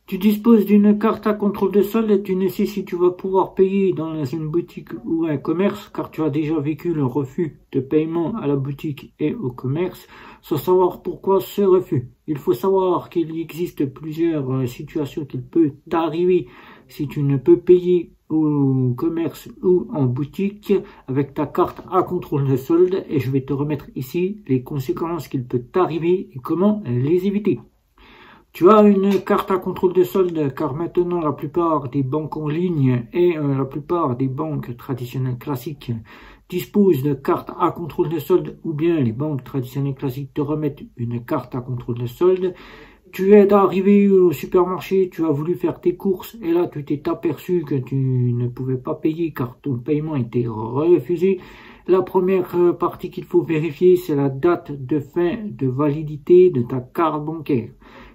Tu disposes d'une carte à contrôle de solde et tu ne sais si tu vas pouvoir payer dans une boutique ou un commerce, car tu as déjà vécu le refus de paiement à la boutique et au commerce, sans savoir pourquoi ce refus. Il faut savoir qu'il existe plusieurs situations qu'il peut t'arriver si tu ne peux payer au commerce ou en boutique avec ta carte à contrôle de solde, et je vais te remettre ici les conséquences qu'il peut t'arriver et comment les éviter. Tu as une carte à contrôle de solde car maintenant la plupart des banques en ligne et la plupart des banques traditionnelles classiques disposent de cartes à contrôle de solde, ou bien les banques traditionnelles classiques te remettent une carte à contrôle de solde. Tu es arrivé au supermarché, tu as voulu faire tes courses et là tu t'es aperçu que tu ne pouvais pas payer car ton paiement était refusé. La première partie qu'il faut vérifier, c'est la date de fin de validité de ta carte bancaire.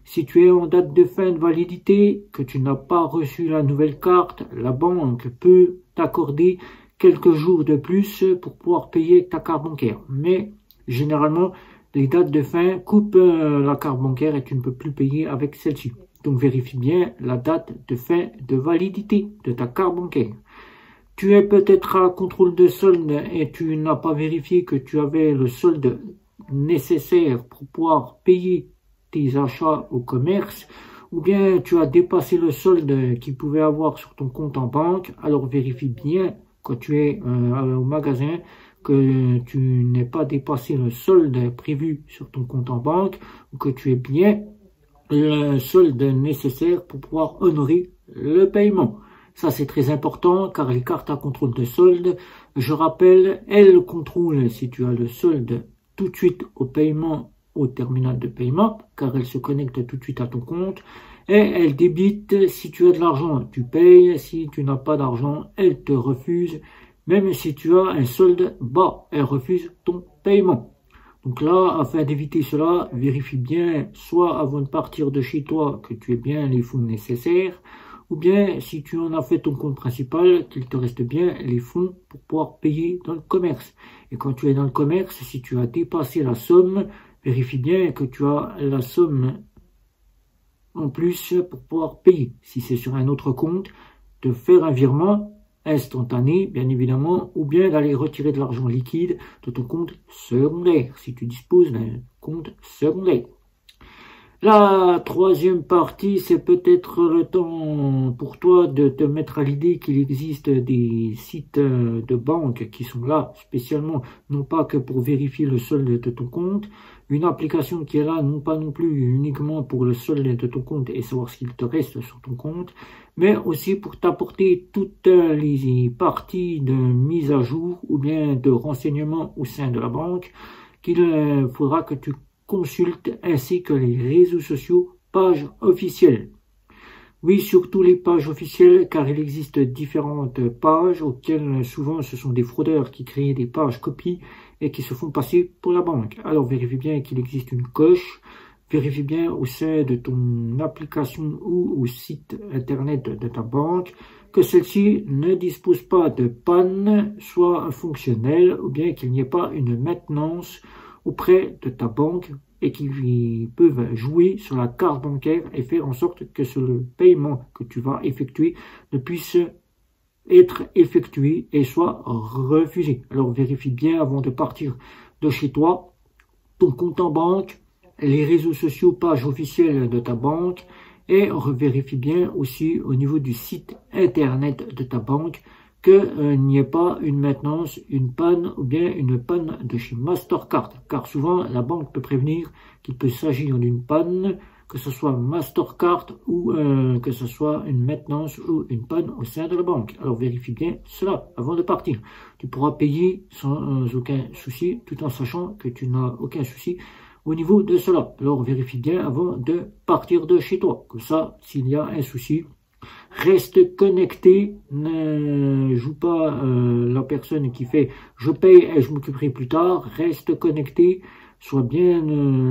Si tu es en date de fin de validité, que tu n'as pas reçu la nouvelle carte, la banque peut t'accorder quelques jours de plus pour pouvoir payer ta carte bancaire. Mais généralement, les dates de fin coupent la carte bancaire et tu ne peux plus payer avec celle-ci. Donc vérifie bien la date de fin de validité de ta carte bancaire. Tu es peut-être à contrôle de solde et tu n'as pas vérifié que tu avais le solde nécessaire pour pouvoir payer tes achats au commerce, ou bien tu as dépassé le solde qu'il pouvait avoir sur ton compte en banque. Alors vérifie bien quand tu es au magasin que tu n'aies pas dépassé le solde prévu sur ton compte en banque, ou que tu aies bien le solde nécessaire pour pouvoir honorer le paiement. Ça, c'est très important car les cartes à contrôle de solde, je rappelle, elles contrôlent si tu as le solde tout de suite au paiement, au terminal de paiement, car elles se connectent tout de suite à ton compte, et elles débitent si tu as de l'argent, tu payes, si tu n'as pas d'argent, elles te refusent, même si tu as un solde bas, elles refusent ton paiement. Donc là, afin d'éviter cela, vérifie bien, soit avant de partir de chez toi, que tu aies bien les fonds nécessaires, ou bien si tu en as fait ton compte principal, qu'il te reste bien les fonds pour pouvoir payer dans le commerce. Et quand tu es dans le commerce, si tu as dépassé la somme, vérifie bien que tu as la somme en plus pour pouvoir payer. Si c'est sur un autre compte, de faire un virement instantané, bien évidemment, ou bien d'aller retirer de l'argent liquide de ton compte secondaire, si tu disposes d'un compte secondaire. La troisième partie, c'est peut-être le temps pour toi de te mettre à l'idée qu'il existe des sites de banque qui sont là spécialement, non pas que pour vérifier le solde de ton compte, une application qui est là non pas non plus uniquement pour le solde de ton compte et savoir ce qu'il te reste sur ton compte, mais aussi pour t'apporter toutes les parties de mise à jour ou bien de renseignements au sein de la banque qu'il faudra que tu consulte, ainsi que les réseaux sociaux, pages officielles. Oui, surtout les pages officielles, car il existe différentes pages auxquelles souvent ce sont des fraudeurs qui créent des pages copies et qui se font passer pour la banque. Alors vérifie bien qu'il existe une coche, vérifie bien au sein de ton application ou au site internet de ta banque que celle-ci ne dispose pas de panne, soit fonctionnelle, ou bien qu'il n'y ait pas une maintenance auprès de ta banque et qui peuvent jouer sur la carte bancaire et faire en sorte que le paiement que tu vas effectuer ne puisse être effectué et soit refusé. Alors vérifie bien avant de partir de chez toi ton compte en banque, les réseaux sociaux, pages officielles de ta banque, et vérifie bien aussi au niveau du site internet de ta banque qu'il n'y ait pas une maintenance, une panne ou bien une panne de chez Mastercard. Car souvent, la banque peut prévenir qu'il peut s'agir d'une panne, que ce soit Mastercard ou que ce soit une maintenance ou une panne au sein de la banque. Alors vérifie bien cela avant de partir. Tu pourras payer sans aucun souci, tout en sachant que tu n'as aucun souci au niveau de cela. Alors vérifie bien avant de partir de chez toi. Comme ça, s'il y a un souci, reste connecté, ne joue pas la personne qui fait « je paye et je m'occuperai plus tard », reste connecté, sois bien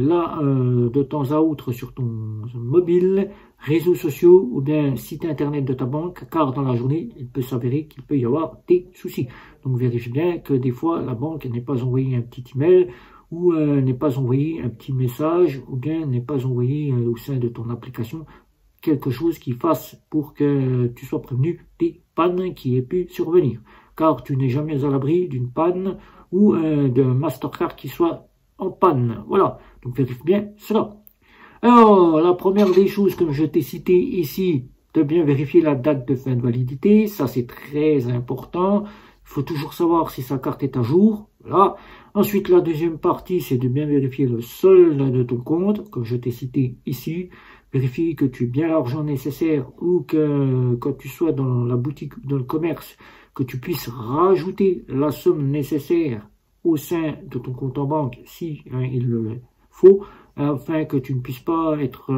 là de temps à autre sur ton mobile, réseaux sociaux ou bien site internet de ta banque, car dans la journée, il peut s'avérer qu'il peut y avoir des soucis. Donc vérifie bien que des fois, la banque n'ait pas envoyé un petit email ou n'ait pas envoyé un petit message ou bien n'ait pas envoyé au sein de ton application quelque chose qui fasse pour que tu sois prévenu des pannes qui aient pu survenir. Car tu n'es jamais à l'abri d'une panne ou de Mastercard qui soit en panne. Voilà, donc vérifie bien cela. Alors, la première des choses, comme je t'ai cité ici, de bien vérifier la date de fin de validité. Ça, c'est très important. Il faut toujours savoir si sa carte est à jour. Voilà. Ensuite, la deuxième partie, c'est de bien vérifier le solde de ton compte, comme je t'ai cité ici. Vérifie que tu aies bien l'argent nécessaire ou que quand tu sois dans la boutique, dans le commerce, que tu puisses rajouter la somme nécessaire au sein de ton compte en banque, si il le faut, afin que tu ne puisses pas être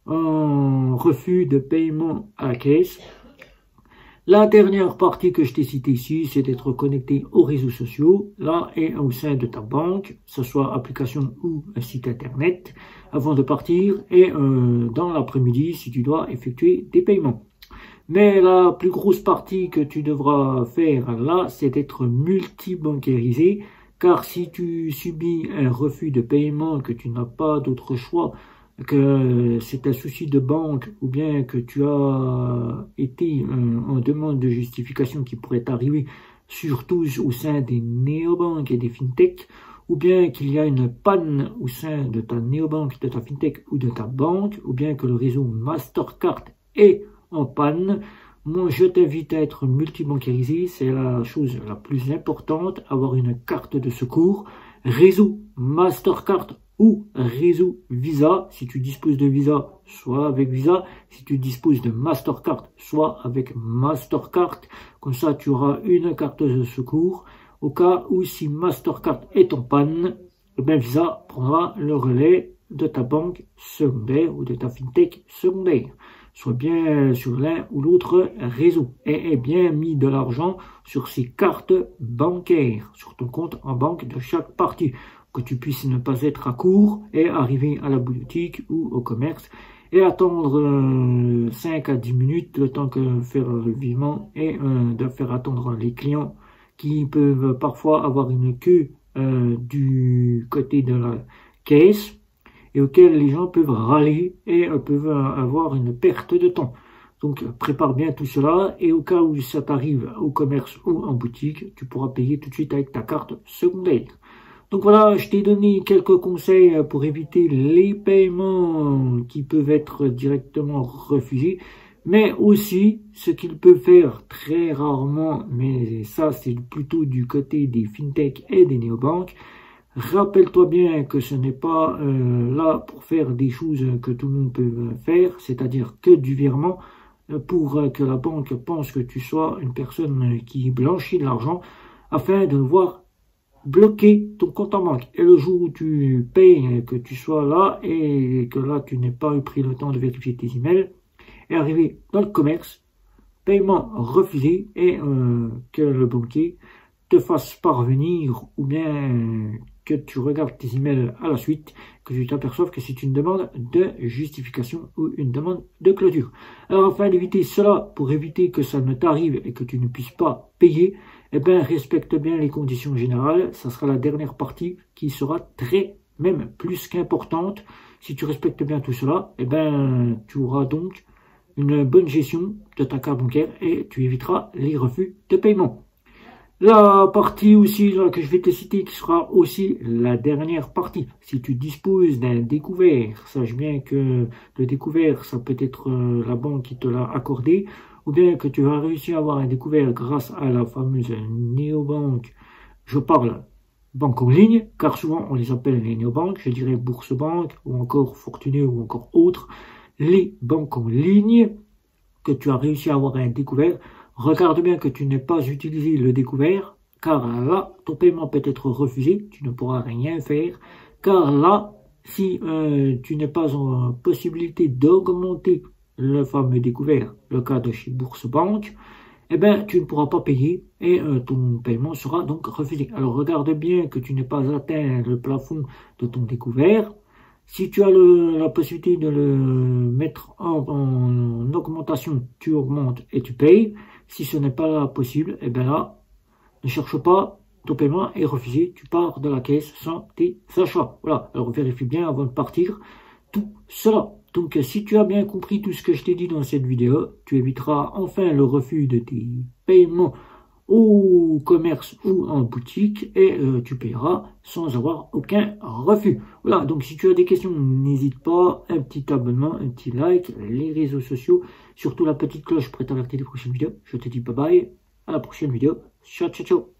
en refus de paiement à la caisse. La dernière partie que je t'ai citée ici, c'est d'être connecté aux réseaux sociaux, là et au sein de ta banque, que ce soit application ou un site internet, avant de partir et dans l'après-midi si tu dois effectuer des paiements. Mais la plus grosse partie que tu devras faire là, c'est d'être multibancarisé, car si tu subis un refus de paiement, que tu n'as pas d'autre choix, que c'est un souci de banque, ou bien que tu as été en demande de justification qui pourrait t'arriver, surtout au sein des néobanques et des fintechs, ou bien qu'il y a une panne au sein de ta néobanque, de ta fintech ou de ta banque, ou bien que le réseau Mastercard est en panne, moi je t'invite à être multibancarisé, c'est la chose la plus importante, avoir une carte de secours, réseau Mastercard ou réseau Visa. Si tu disposes de Visa, soit avec Visa. Si tu disposes de Mastercard, soit avec Mastercard. Comme ça, tu auras une carte de secours. Au cas où si Mastercard est en panne, Visa prendra le relais de ta banque secondaire ou de ta fintech secondaire. Sois bien sur l'un ou l'autre réseau et aie bien mis de l'argent sur ces cartes bancaires, sur ton compte en banque de chaque partie, que tu puisses ne pas être à court et arriver à la boutique ou au commerce et attendre 5 à 10 minutes le temps que faire le virement et de faire attendre les clients qui peuvent parfois avoir une queue du côté de la caisse et auxquels les gens peuvent râler et peuvent avoir une perte de temps. Donc prépare bien tout cela et au cas où ça t'arrive au commerce ou en boutique, tu pourras payer tout de suite avec ta carte secondaire. Donc voilà, je t'ai donné quelques conseils pour éviter les paiements qui peuvent être directement refusés, mais aussi ce qu'ils peuvent faire très rarement, mais ça c'est plutôt du côté des fintech et des néobanques. Rappelle-toi bien que ce n'est pas là pour faire des choses que tout le monde peut faire, c'est-à-dire que du virement pour que la banque pense que tu sois une personne qui blanchit de l'argent afin de voir bloquer ton compte en banque. Et le jour où tu payes, que tu sois là et que là tu n'aies pas pris le temps de vérifier tes emails et arriver dans le commerce, paiement refusé et que le banquier te fasse parvenir ou bien que tu regardes tes emails à la suite, que tu t'aperçoives que c'est une demande de justification ou une demande de clôture. Alors afin d'éviter cela, pour éviter que ça ne t'arrive et que tu ne puisses pas payer, eh bien respecte bien les conditions générales. Ça sera la dernière partie qui sera très, même plus qu'importante. Si tu respectes bien tout cela, eh bien tu auras donc une bonne gestion de ta carte bancaire et tu éviteras les refus de paiement. La partie aussi là, que je vais te citer, qui sera aussi la dernière partie. Si tu disposes d'un découvert, sache bien que le découvert, ça peut être la banque qui te l'a accordé, ou bien que tu vas réussir à avoir un découvert grâce à la fameuse néobanque. Je parle banque en ligne, car souvent on les appelle les néobanques, je dirais Bourse Banque, ou encore Fortuné, ou encore autres. Les banques en ligne, que tu as réussi à avoir un découvert, regarde bien que tu n'aies pas utilisé le découvert, car là, ton paiement peut être refusé, tu ne pourras rien faire, car là, si tu n'es pas en possibilité d'augmenter le fameux découvert, le cas de chez Bourse Banque, eh bien, tu ne pourras pas payer et ton paiement sera donc refusé. Alors, regarde bien que tu n'aies pas atteint le plafond de ton découvert. Si tu as la possibilité de le mettre en augmentation, tu augmentes et tu payes. Si ce n'est pas possible, eh bien là, ne cherche pas, ton paiement est refusé, tu pars de la caisse sans tes achats. Voilà, alors vérifie bien avant de partir tout cela. Donc si tu as bien compris tout ce que je t'ai dit dans cette vidéo, tu éviteras enfin le refus de tes paiements au commerce ou en boutique et tu paieras sans avoir aucun refus. Voilà, donc si tu as des questions, n'hésite pas, un petit abonnement, un petit like, les réseaux sociaux, surtout la petite cloche pour être averti des prochaines vidéos. Je te dis bye bye, à la prochaine vidéo, ciao ciao ciao.